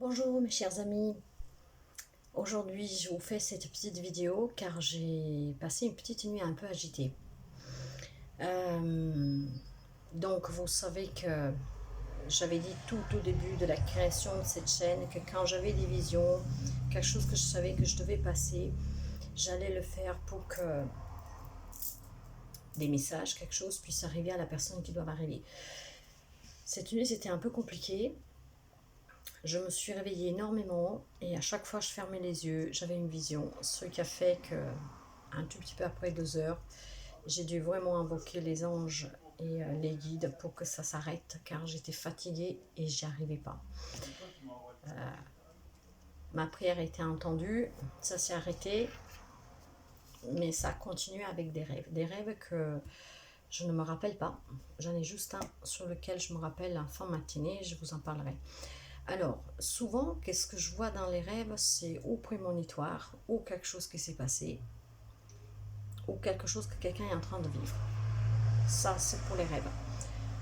Bonjour mes chers amis, aujourd'hui je vous fais cette petite vidéo car j'ai passé une petite nuit un peu agitée. Euh, donc vous savez que j'avais dit tout au début de la création de cette chaîne que quand j'avais des visions, quelque chose que je savais que je devais passer, j'allais le faire pour que des messages, quelque chose puisse arriver à la personne qui doit arriver. Cette nuit c'était un peu compliqué. Je me suis réveillée énormément et à chaque fois je fermais les yeux, j'avais une vision, ce qui a fait que un tout petit peu après 2 heures, j'ai dû vraiment invoquer les anges et les guides pour que ça s'arrête car j'étais fatiguée et j'y arrivais pas. Ma prière a été entendue, ça s'est arrêté, mais ça a continué avec des rêves que je ne me rappelle pas. J'en ai juste un sur lequel je me rappelle en fin de matinée, je vous en parlerai. Alors, souvent, qu'est-ce que je vois dans les rêves? C'est ou prémonitoire, ou quelque chose qui s'est passé, ou quelque chose que quelqu'un est en train de vivre. Ça, c'est pour les rêves.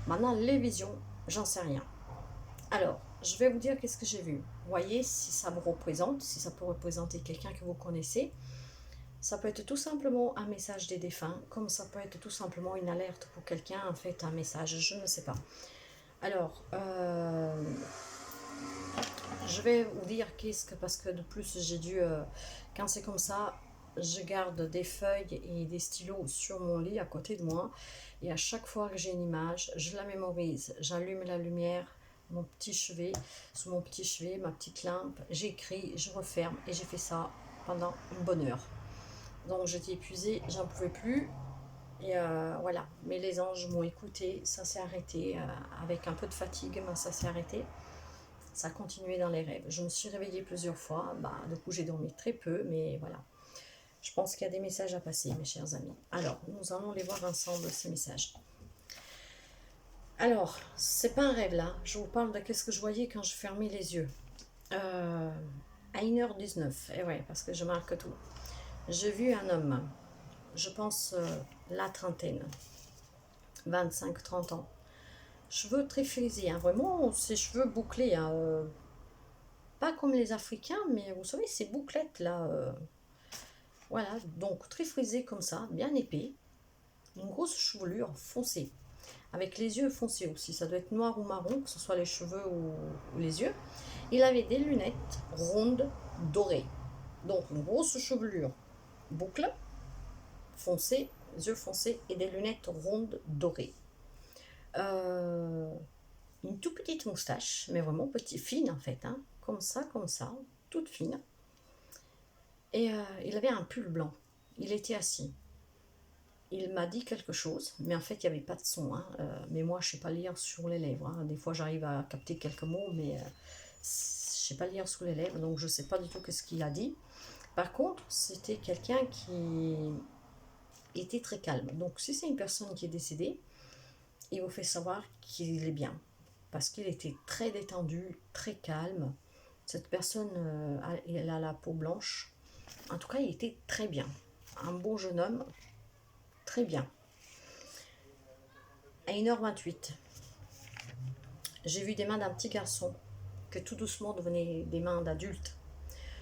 Maintenant, les visions, j'en sais rien. Alors, je vais vous dire qu'est-ce que j'ai vu. Vous voyez, si ça vous représente, si ça peut représenter quelqu'un que vous connaissez, ça peut être tout simplement un message des défunts, comme ça peut être tout simplement une alerte pour quelqu'un, en fait, un message, je ne sais pas. Alors, je vais vous dire qu'est-ce que, parce que de plus j'ai dû, quand c'est comme ça, je garde des feuilles et des stylos sur mon lit à côté de moi. Et à chaque fois que j'ai une image, je la mémorise. J'allume la lumière, mon petit chevet, sous mon petit chevet, ma petite lampe. J'écris, je referme et j'ai fait ça pendant une bonne heure. Donc j'étais épuisée, j'en pouvais plus. Et voilà, mais les anges m'ont écouté, ça s'est arrêté avec un peu de fatigue, mais ça s'est arrêté. Ça a continué dans les rêves. Je me suis réveillée plusieurs fois. Du coup, j'ai dormi très peu, mais voilà. Je pense qu'il y a des messages à passer, mes chers amis. Alors, nous allons les voir ensemble, ces messages. Alors, c'est pas un rêve là. Je vous parle de ce que je voyais quand je fermais les yeux. Euh, à 1h19, et ouais, parce que je marque tout. J'ai vu un homme, je pense la trentaine, 25-30 ans. Cheveux très frisés, hein, vraiment, ses cheveux bouclés, hein, pas comme les Africains, mais vous savez, ces bouclettes là, voilà, donc très frisé comme ça, bien épais, une grosse chevelure foncée, avec les yeux foncés aussi, ça doit être noir ou marron, que ce soit les cheveux ou les yeux. Il avait des lunettes rondes dorées, donc une grosse chevelure, boucle, foncée, yeux foncés et des lunettes rondes dorées. Euh, une toute petite moustache, mais vraiment petite, fine en fait, hein, comme ça, toute fine. Et il avait un pull blanc. Il était assis. Il m'a dit quelque chose, mais en fait, il n'y avait pas de son, hein. Mais moi, je ne sais pas lire sur les lèvres, hein. Des fois, j'arrive à capter quelques mots, mais je ne sais pas lire sous les lèvres, donc je ne sais pas du tout ce qu'il a dit. Par contre, c'était quelqu'un qui était très calme. Donc, si c'est une personne qui est décédée, il vous fait savoir qu'il est bien. Parce qu'il était très détendu, très calme. Cette personne, elle a la peau blanche. En tout cas, il était très bien. Un beau jeune homme, très bien. À 1h28, j'ai vu des mains d'un petit garçon que tout doucement devenaient des mains d'adulte.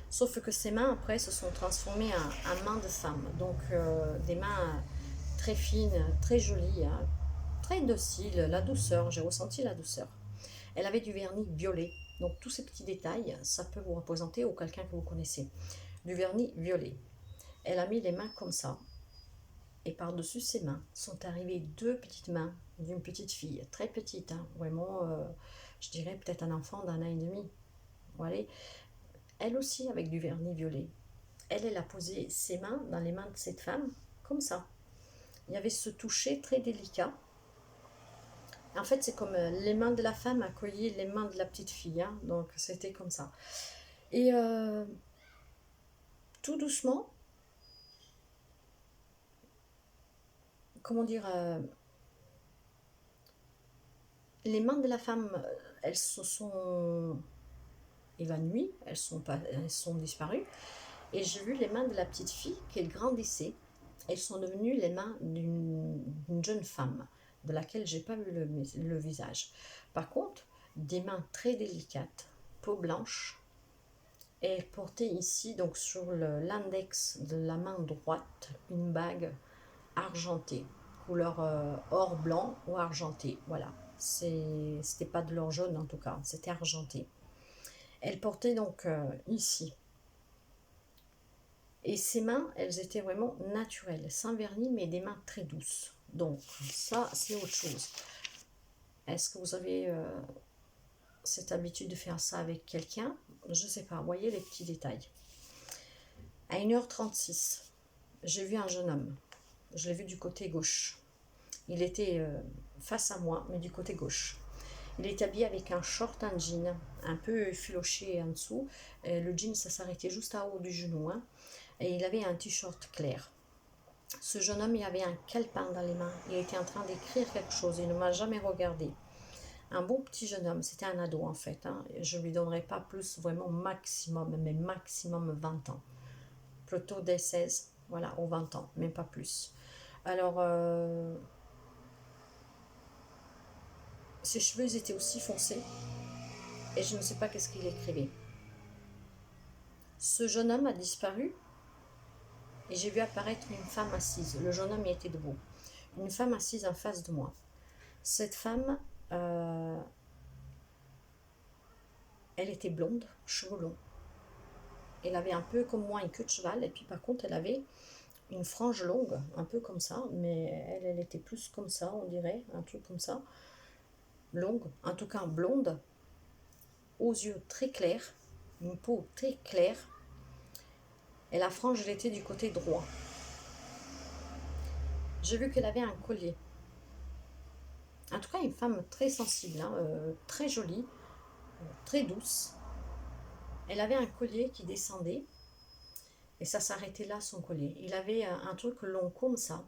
Sauf que ces mains, après, se sont transformées en mains de femme. Donc, des mains très fines, très jolies, hein, très dociles, la douceur, j'ai ressenti la douceur. Elle avait du vernis violet. Donc, tous ces petits détails, ça peut vous représenter ou quelqu'un que vous connaissez. Du vernis violet. Elle a mis les mains comme ça. Et par-dessus ses mains sont arrivées deux petites mains d'une petite fille, très petite, hein, vraiment, je dirais peut-être un enfant d'un an et demi. Voilà. Elle aussi avec du vernis violet. Elle a posé ses mains dans les mains de cette femme, comme ça. Il y avait ce toucher très délicat. En fait, c'est comme les mains de la femme accueillaient les mains de la petite fille, hein, donc c'était comme ça. Et tout doucement, comment dire, les mains de la femme, elles se sont évanouies, elles sont disparues. Et j'ai vu les mains de la petite fille qu'elle grandissait. Elles sont devenues les mains d'une jeune femme, de laquelle j'ai pas vu le visage. Par contre, des mains très délicates, peau blanche. Et elle portait ici, donc sur l'index de la main droite, une bague argentée, couleur or blanc ou argenté. Voilà, c'était pas de l'or jaune en tout cas, c'était argenté. Elle portait donc ici. Et ses mains, elles étaient vraiment naturelles, sans vernis, mais des mains très douces. Donc ça, c'est autre chose. Est-ce que vous avez cette habitude de faire ça avec quelqu'un? Je sais pas, voyez les petits détails. À 1h36, j'ai vu un jeune homme. Je l'ai vu du côté gauche. Il était face à moi, mais du côté gauche. Il était habillé avec un short, un jean, un peu filoché en dessous. Et le jean, ça s'arrêtait juste à haut du genou. Hein, et il avait un t-shirt clair. Ce jeune homme, il avait un calepin dans les mains. Il était en train d'écrire quelque chose. Il ne m'a jamais regardé. Un bon petit jeune homme. C'était un ado en fait. Hein. Je ne lui donnerai pas plus, vraiment maximum, mais maximum 20 ans. Plutôt des 16, voilà, aux 20 ans, même pas plus. Alors, ses cheveux étaient aussi foncés et je ne sais pas qu'est-ce qu'il écrivait. Ce jeune homme a disparu et j'ai vu apparaître une femme assise. Le jeune homme y était debout. Une femme assise en face de moi. Cette femme, elle était blonde, cheveux longs. Elle avait un peu comme moi une queue de cheval et puis par contre elle avait une frange longue, un peu comme ça, mais elle était plus comme ça, on dirait, un truc comme ça. Longue, en tout cas blonde, aux yeux très clairs, une peau très claire, et la frange elle était du côté droit. J'ai vu qu'elle avait un collier. En tout cas, une femme très sensible, hein, très jolie, très douce. Elle avait un collier qui descendait, et ça s'arrêtait là, son collier. Il avait un truc long comme ça,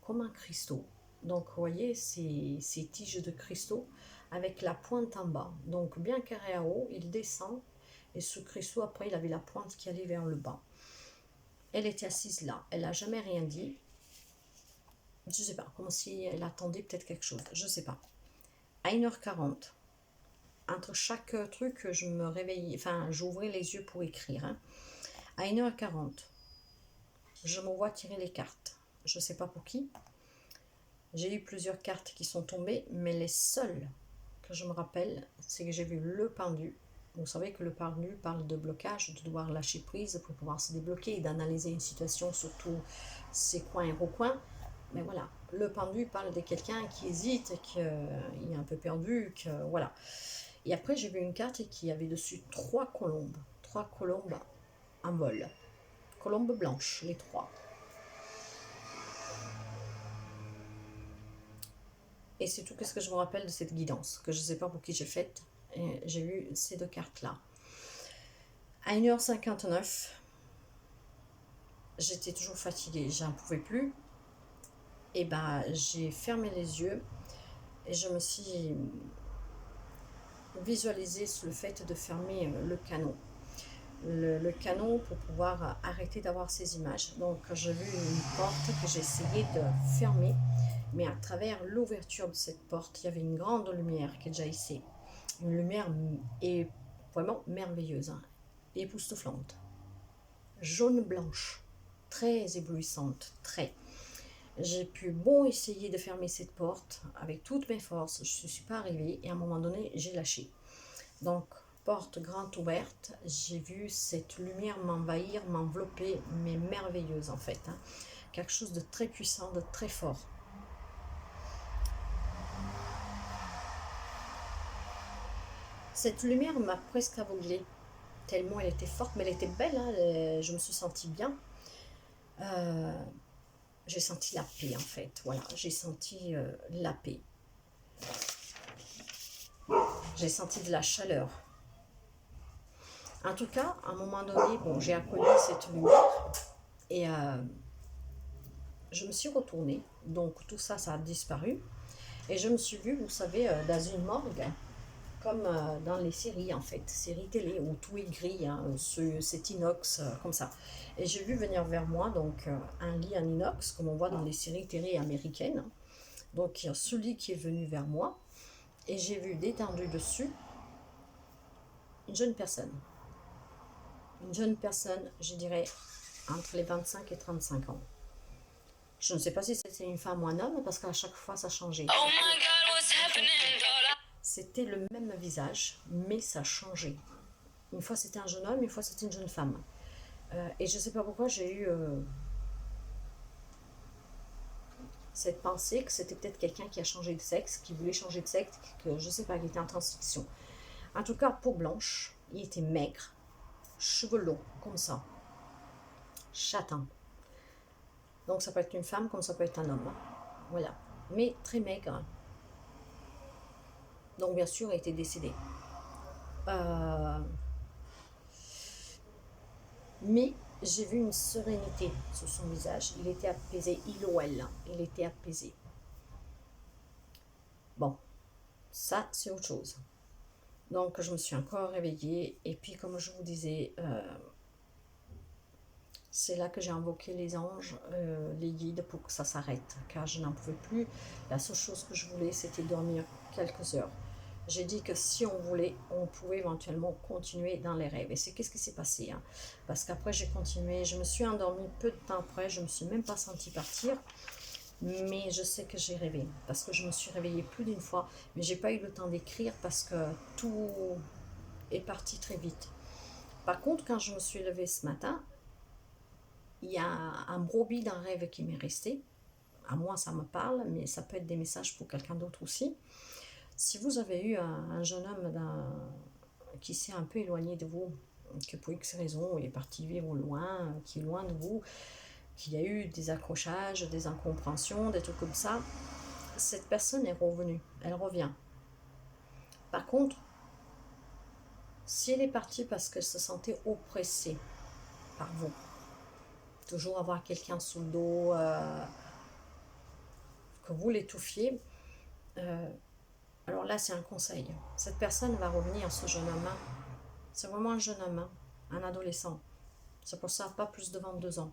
comme un cristaux. Donc, vous voyez, ces tiges de cristaux avec la pointe en bas. Donc, bien carré en haut, il descend. Et ce cristaux, après, il avait la pointe qui allait vers le bas. Elle était assise là. Elle n'a jamais rien dit. Je ne sais pas, comme si elle attendait peut-être quelque chose. Je ne sais pas. À 1h40, entre chaque truc, je me réveillais, enfin, j'ouvrais les yeux pour écrire. Hein. À 1h40, je me vois tirer les cartes. Je ne sais pas pour qui. J'ai eu plusieurs cartes qui sont tombées, mais les seules que je me rappelle, c'est que j'ai vu le pendu. Vous savez que le pendu parle de blocage, de devoir lâcher prise pour pouvoir se débloquer et d'analyser une situation, surtout ses coins et recoins. Mais voilà, le pendu parle de quelqu'un qui hésite, qui est un peu perdu, que voilà. Et après, j'ai vu une carte qui avait dessus trois colombes en vol. Colombes blanches, les trois. Et c'est tout ce que je me rappelle de cette guidance, que je ne sais pas pour qui j'ai faite. J'ai vu ces deux cartes-là. À 1h59, j'étais toujours fatiguée, j'en pouvais plus. Et ben, j'ai fermé les yeux et je me suis visualisée sur le fait de fermer le canon. Le canon pour pouvoir arrêter d'avoir ces images. Donc, j'ai vu une porte que j'ai essayé de fermer, mais à travers l'ouverture de cette porte, il y avait une grande lumière qui est déjà ici. Une lumière est vraiment merveilleuse, hein, époustouflante, jaune-blanche, très éblouissante, très. J'ai pu essayer de fermer cette porte avec toutes mes forces, je ne suis pas arrivée et à un moment donné, j'ai lâché. Donc, porte grande ouverte, j'ai vu cette lumière m'envahir, m'envelopper, mais merveilleuse en fait. Hein. Quelque chose de très puissant, de très fort. Cette lumière m'a presque aveuglée, tellement elle était forte, mais elle était belle, hein, je me suis sentie bien. J'ai senti la paix en fait, voilà, j'ai senti la paix. J'ai senti de la chaleur. En tout cas, à un moment donné, bon, j'ai accueilli cette lumière et je me suis retournée. Donc tout ça, ça a disparu. Et je me suis vue, vous savez, dans une morgue, comme dans les séries en fait, séries télé où tout est gris, hein, c'est inox, comme ça. Et j'ai vu venir vers moi donc un lit en inox, comme on voit dans les séries télé américaines. Donc il y a ce lit qui est venu vers moi et j'ai vu détendu dessus une jeune personne. Une jeune personne, je dirais, entre les 25 et 35 ans. Je ne sais pas si c'était une femme ou un homme, parce qu'à chaque fois, ça changeait. Oh my God, what's happening? C'était le même visage, mais ça changeait. Une fois, c'était un jeune homme, une fois, c'était une jeune femme. Et je ne sais pas pourquoi, j'ai eu cette pensée que c'était peut-être quelqu'un qui a changé de sexe, qui voulait changer de sexe, que je ne sais pas, il était en transition. En tout cas, peau blanche, il était maigre, cheveux longs, comme ça, châtain. Donc ça peut être une femme comme ça peut être un homme. Voilà. Mais très maigre. Donc bien sûr, il était décédé. Mais j'ai vu une sérénité sur son visage. Il était apaisé, il ou elle, il était apaisé. Bon, ça c'est autre chose. Donc je me suis encore réveillée et puis comme je vous disais, c'est là que j'ai invoqué les anges, les guides pour que ça s'arrête, car je n'en pouvais plus. La seule chose que je voulais, c'était dormir quelques heures. J'ai dit que si on voulait, on pouvait éventuellement continuer dans les rêves. Et c'est qu'est-ce qui s'est passé, hein? Parce qu'après j'ai continué, je me suis endormie peu de temps après, je ne me suis même pas sentie partir. Mais je sais que j'ai rêvé, parce que je me suis réveillée plus d'une fois, mais j'ai pas eu le temps d'écrire parce que tout est parti très vite. Par contre, quand je me suis levée ce matin, il y a un brouhaha d'un rêve qui m'est resté. À moi, ça me parle, mais ça peut être des messages pour quelqu'un d'autre aussi. Si vous avez eu un jeune homme qui s'est un peu éloigné de vous, que pour X raison il est parti vivre loin, qui est loin de vous, qu'il y a eu des accrochages, des incompréhensions, des trucs comme ça, cette personne est revenue, elle revient. Par contre, si elle est partie parce qu'elle se sentait oppressée par vous, toujours avoir quelqu'un sous le dos, que vous l'étouffiez, alors là c'est un conseil. Cette personne va revenir, ce jeune homme. C'est vraiment un jeune homme, un adolescent. C'est pour ça, pas plus de 22 ans.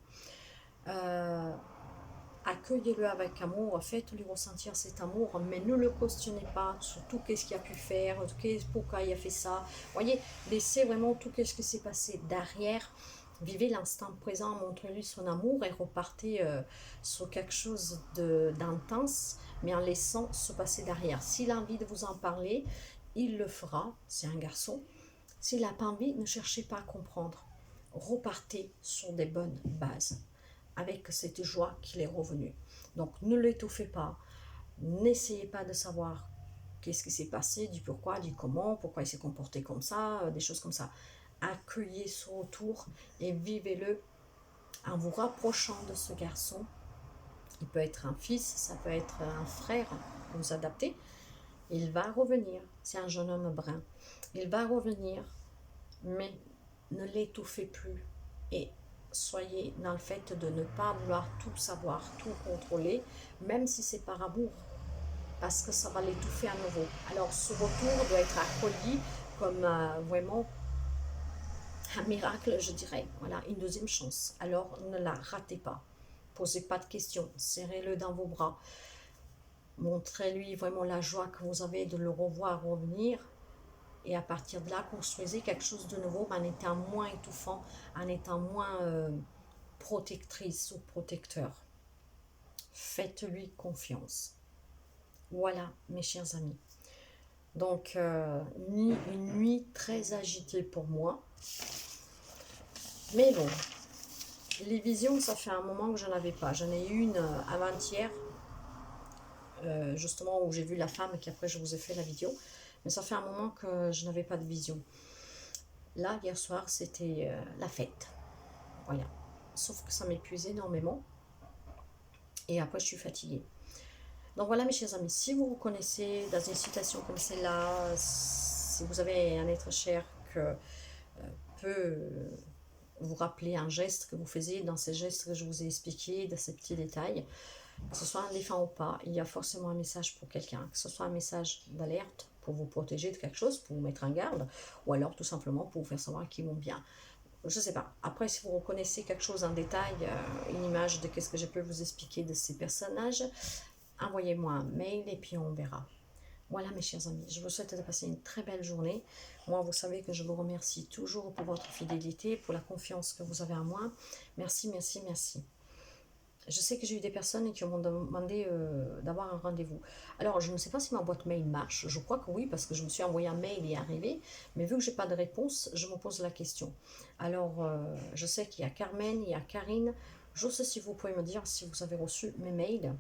Accueillez-le avec amour, faites-lui ressentir cet amour, mais ne le questionnez pas sur tout ce qu'il a pu faire, pourquoi il a fait ça. Voyez, laissez vraiment tout ce qui s'est passé derrière. Vivez l'instant présent, montrez-lui son amour et repartez sur quelque chose d'intense, mais en laissant se passer derrière. S'il a envie de vous en parler, il le fera, c'est un garçon. S'il n'a pas envie, ne cherchez pas à comprendre. Repartez sur des bonnes bases, avec cette joie qu'il est revenu. Donc ne l'étouffez pas, n'essayez pas de savoir qu'est-ce qui s'est passé, du pourquoi, du comment, pourquoi il s'est comporté comme ça, des choses comme ça. Accueillez son retour et vivez-le en vous rapprochant de ce garçon. Il peut être un fils, ça peut être un frère, vous adaptez. Il va revenir, c'est un jeune homme brun. Il va revenir, mais ne l'étouffez plus et soyez dans le fait de ne pas vouloir tout savoir, tout contrôler, même si c'est par amour, parce que ça va l'étouffer à nouveau. Alors ce retour doit être accueilli comme vraiment un miracle, je dirais. Voilà, une deuxième chance. Alors ne la ratez pas. Posez pas de questions, serrez-le dans vos bras. Montrez-lui vraiment la joie que vous avez de le revoir revenir. Et à partir de là, construisez quelque chose de nouveau en étant moins étouffant, en étant moins protectrice ou protecteur. Faites-lui confiance. Voilà, mes chers amis. Donc, une nuit très agitée pour moi. Mais bon, les visions, ça fait un moment que je n'en avais pas. J'en ai eu une avant-hier, justement où j'ai vu la femme, qui après je vous ai fait la vidéo. Mais ça fait un moment que je n'avais pas de vision. Là, hier soir, c'était la fête. Voilà. Sauf que ça m'épuisait énormément. Et après, je suis fatiguée. Donc voilà, mes chers amis, si vous vous connaissez dans une situation comme celle-là, si vous avez un être cher que peut vous rappeler un geste que vous faisiez dans ces gestes que je vous ai expliqués, dans ces petits détails, que ce soit un défunt ou pas, il y a forcément un message pour quelqu'un, que ce soit un message d'alerte pour vous protéger de quelque chose, pour vous mettre en garde, ou alors tout simplement pour vous faire savoir qu'ils vont bien. Je ne sais pas. Après, si vous reconnaissez quelque chose en détail, une image de qu'est-ce que je peux vous expliquer de ces personnages, envoyez-moi un mail et puis on verra. Voilà mes chers amis, je vous souhaite de passer une très belle journée. Moi, vous savez que je vous remercie toujours pour votre fidélité, pour la confiance que vous avez en moi. Merci, merci, merci. Je sais que j'ai eu des personnes qui m'ont demandé d'avoir un rendez-vous. Alors, je ne sais pas si ma boîte mail marche. Je crois que oui, parce que je me suis envoyé un mail, il est arrivé. Mais vu que je n'ai pas de réponse, je me pose la question. Alors, je sais qu'il y a Carmen, il y a Karine. Je sais si vous pouvez me dire si vous avez reçu mes mails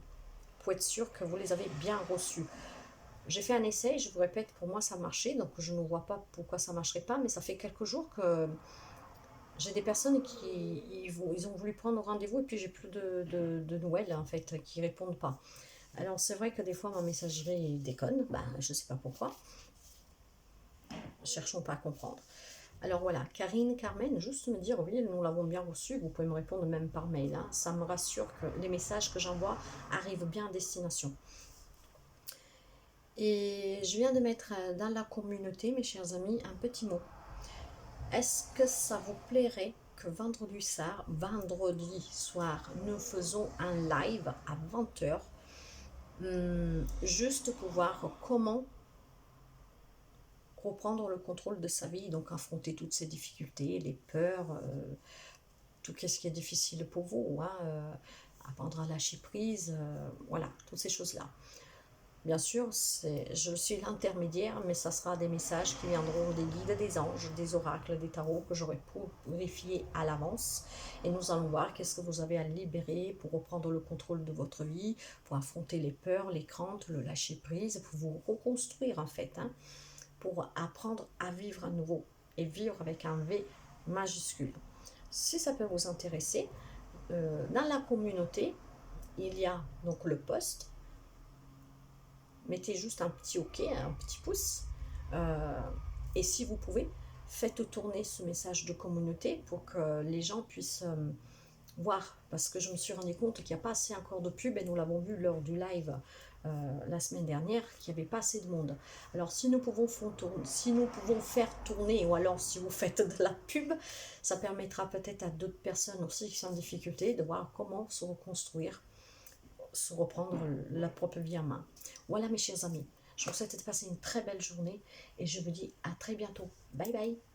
pour être sûr que vous les avez bien reçus. J'ai fait un essai, je vous répète, pour moi ça marchait, donc je ne vois pas pourquoi ça ne marcherait pas, mais ça fait quelques jours que j'ai des personnes qui ils ont voulu prendre rendez-vous et puis j'ai plus de nouvelles en fait, qui répondent pas. Alors c'est vrai que des fois ma messagerie déconne, ben, je ne sais pas pourquoi, cherchons pas à comprendre. Alors voilà, Karine, Carmen, juste me dire oui, nous l'avons bien reçu, vous pouvez me répondre même par mail, hein. Ça me rassure que les messages que j'envoie arrivent bien à destination. Et je viens de mettre dans la communauté, mes chers amis, un petit mot. Est-ce que ça vous plairait que vendredi soir, nous faisons un live à 20h, juste pour voir comment reprendre le contrôle de sa vie, donc affronter toutes ces difficultés, les peurs, tout ce qui est difficile pour vous, hein, apprendre à lâcher prise, voilà, toutes ces choses-là. Bien sûr, je suis l'intermédiaire, mais ça sera des messages qui viendront des guides, des anges, des oracles, des tarots que j'aurai purifiés à l'avance. Et nous allons voir qu'est-ce que vous avez à libérer pour reprendre le contrôle de votre vie, pour affronter les peurs, les craintes, le lâcher prise, pour vous reconstruire en fait, hein, pour apprendre à vivre à nouveau et vivre avec un V majuscule. Si ça peut vous intéresser, dans la communauté, il y a donc le post. Mettez juste un petit OK, un petit pouce. Euh, et si vous pouvez, faites tourner ce message de communauté pour que les gens puissent voir. Parce que je me suis rendu compte qu'il n'y a pas assez encore de pub, et nous l'avons vu lors du live la semaine dernière, qu'il n'y avait pas assez de monde. Alors si nous pouvons faire tourner, ou alors si vous faites de la pub, ça permettra peut-être à d'autres personnes aussi qui sont en difficulté de voir comment se reconstruire, se reprendre la propre vie en main. Voilà mes chers amis, je vous souhaite de passer une très belle journée et je vous dis à très bientôt. Bye bye.